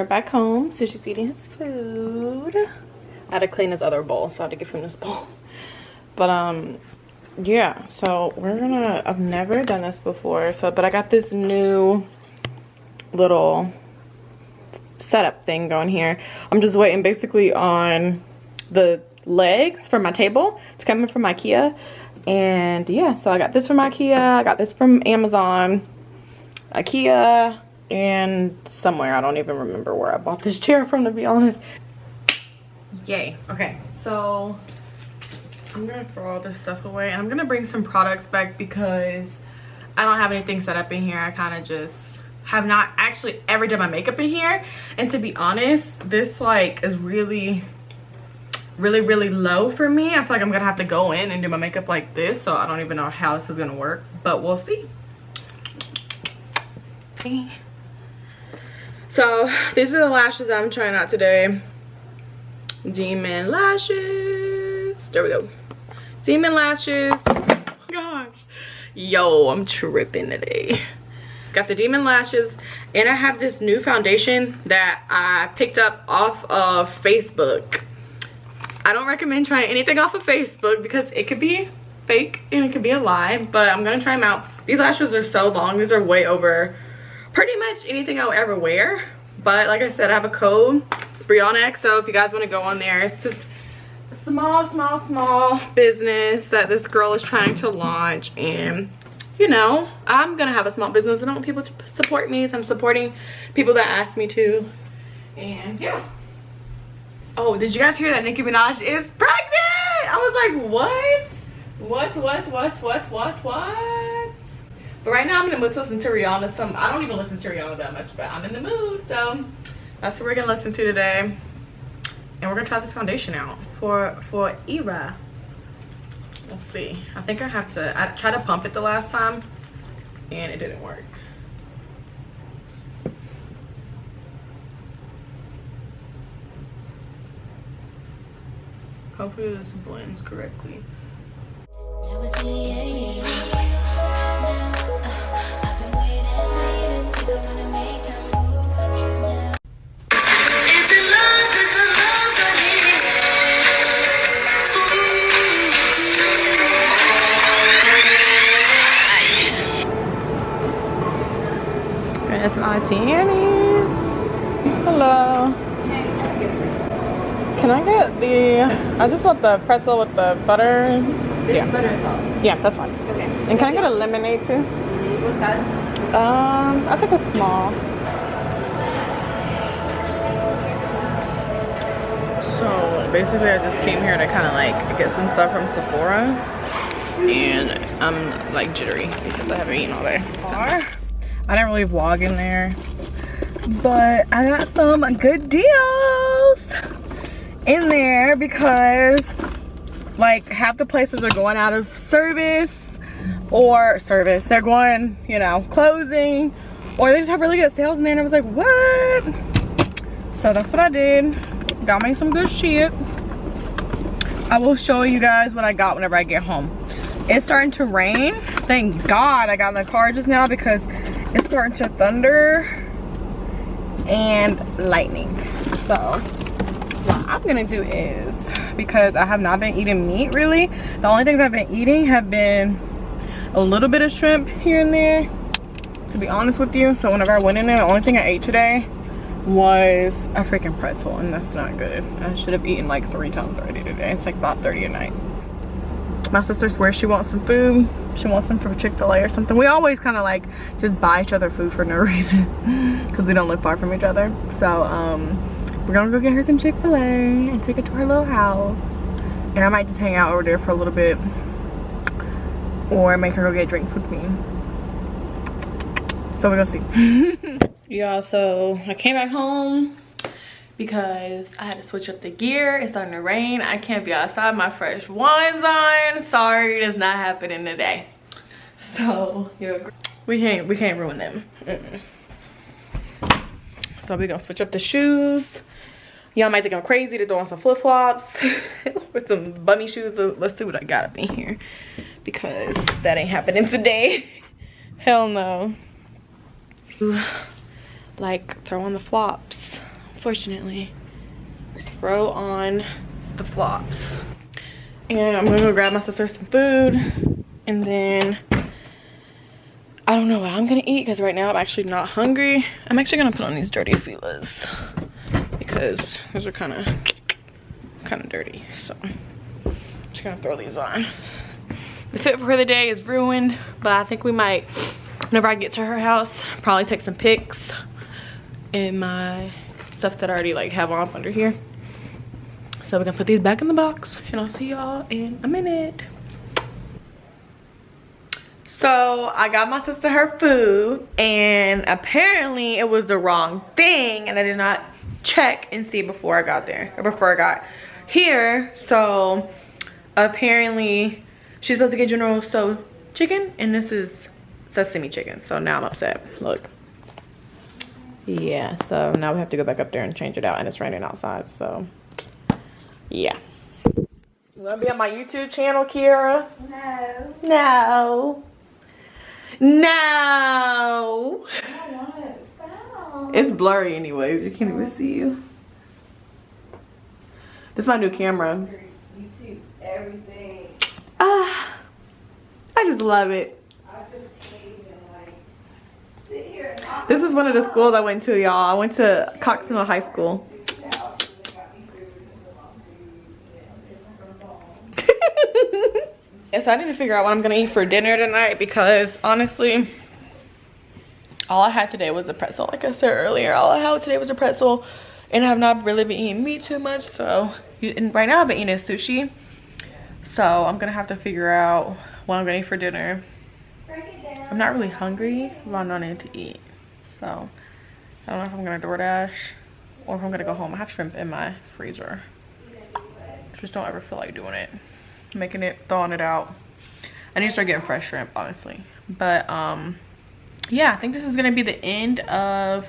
her back home, so she's eating his food. I had to clean his other bowl, so I had to give him this bowl. But yeah, so we're gonna, I've never done this before, so but I got this new little setup thing going here. I'm just waiting basically on the legs for my table to come in from IKEA. And yeah, so I got this from IKEA, I got this from Amazon, IKEA, and somewhere. I don't even remember where I bought this chair from, to be honest. Yay. Okay, so I'm gonna throw all this stuff away, and I'm gonna bring some products back because I don't have anything set up in here. I kind of just have not actually ever done my makeup in here, and to be honest, this like is really low for me. I feel like I'm gonna have to go in and do my makeup like this, so I don't even know how this is gonna work, but we'll see. Okay. So these are the lashes I'm trying out today. Demon lashes. There we go. Demon lashes. Oh my gosh. Yo, I'm tripping today. Got the Demon lashes, and I have this new foundation that I picked up off of Facebook. I don't recommend trying anything off of Facebook because it could be fake and it could be a lie, but I'm gonna try them out. These lashes are so long. These are way over pretty much anything I'll ever wear. But like I said, I have a code, Therealbreana Hey, so if you guys want to go on there, it's just a small business that this girl is trying to launch, and you know, I'm gonna have a small business and I want people to support me, so I'm supporting people that ask me to. And yeah. Oh, did you guys hear that Nicki Minaj is pregnant? I was like, what? But right now I'm in the mood to listen to Rihanna. I don't even listen to Rihanna that much, but I'm in the mood, so that's what we're gonna listen to today. And we're gonna try this foundation out for Era. Let's see. I think I tried to pump it the last time and it didn't work. Hopefully this blends correctly. It's Auntie Annie's. Hello. Can I get I just want the pretzel with the butter. There's butter sauce. Yeah, that's fine. Okay. And can I get a lemonade too? What size? I'll take a small. So basically I just came here to kind of like get some stuff from Sephora, and I'm like jittery because I haven't eaten all day. So I didn't really vlog in there, but I got some good deals in there because like half the places are going out of service, they're going, you know, closing, or they just have really good sales in there, and I was like, what? So that's what I did. Got me some good shit. I will show you guys what I got whenever I get home. It's starting to rain. Thank God I got in the car just now because it's starting to thunder and lightning. So what I'm gonna do is, because I have not been eating meat really, the only things I've been eating have been a little bit of shrimp here and there, to be honest with you. So whenever I went in there, the only thing I ate today was a freaking pretzel, and that's not good. I should have eaten like 3 times already today. It's like 5:30 at night. My sister swears she wants some food. She wants some from Chick-fil-A or something. We always kind of like just buy each other food for no reason because we don't live far from each other. So we're gonna go get her some Chick-fil-A and take her to her little house, and I might just hang out over there for a little bit, or make her go get drinks with me. So we're gonna see. Yeah, so I came back home because I had to switch up the gear. It's starting to rain. I can't be outside. My fresh one's on. Sorry, that's not happening today. So yeah, we can't ruin them. So we're gonna switch up the shoes. Y'all might think I'm crazy to throw on some flip-flops with some bummy shoes. Let's see what I got up in here, because that ain't happening today. Hell no. Like throw on the flops. fortunately, throw on the flops. And I'm gonna go grab my sister some food, and then I don't know what I'm gonna eat because right now I'm actually not hungry. I'm actually gonna put on these dirty Fila's because those are kind of dirty. So I'm just gonna throw these on. The fit for the day is ruined, but I think we might, whenever I get to her house, probably take some pics in my stuff that I already like have on under here. So we're gonna put these back in the box, and I'll see y'all in a minute. So I got my sister her food, and apparently it was the wrong thing, and I did not check and see before I got there, or before I got here. So apparently she's supposed to get General Tso chicken, and this is sesame chicken. So now I'm upset. Look. Yeah, so now we have to go back up there and change it out, and it's raining outside, so yeah. You wanna be on my YouTube channel, Kiara? No. No. No. I don't want it. Stop. It's blurry anyways, you can't even see you. This is my new camera. YouTube's everything. Ah, I just love it. I just can't even like sit here and talk. This is one of the schools I went to, y'all. I went to Coxmill High School. And so I need to figure out what I'm gonna eat for dinner tonight, because honestly, all I had today was a pretzel. Like I said earlier, all I had today was a pretzel, and I have not really been eating meat too much. So, and right now I've been eating sushi. So I'm gonna have to figure out what I'm gonna eat for dinner. I'm not really hungry, but I'm not need to eat. So I don't know if I'm gonna DoorDash or if I'm gonna go home. I have shrimp in my freezer. Just don't ever feel like doing it. Making it, thawing it out. I need to start getting fresh shrimp, honestly. But yeah, I think this is gonna be the end of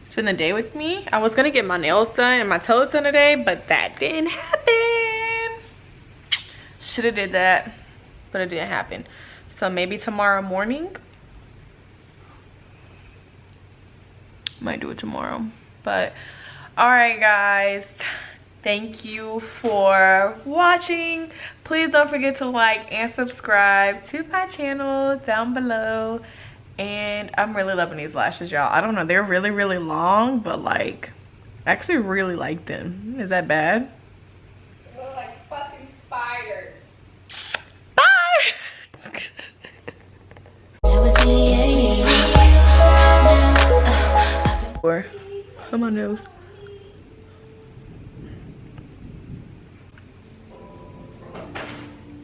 spend the day with me. I was gonna get my nails done and my toes done today, but that didn't happen. Should have did that, but it didn't happen. So maybe tomorrow morning. Might do it tomorrow. But all right, guys. Thank you for watching. Please don't forget to like and subscribe to my channel down below. And I'm really loving these lashes, y'all. I don't know, they're really, really long, but like, I actually really like them. Is that bad? They look like fucking spiders. Bye! Or on my nose.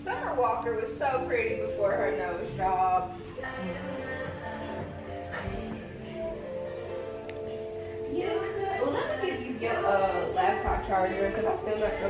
Summer Walker was so pretty before her nose job. Well, let me get you a laptop charger, because I still got the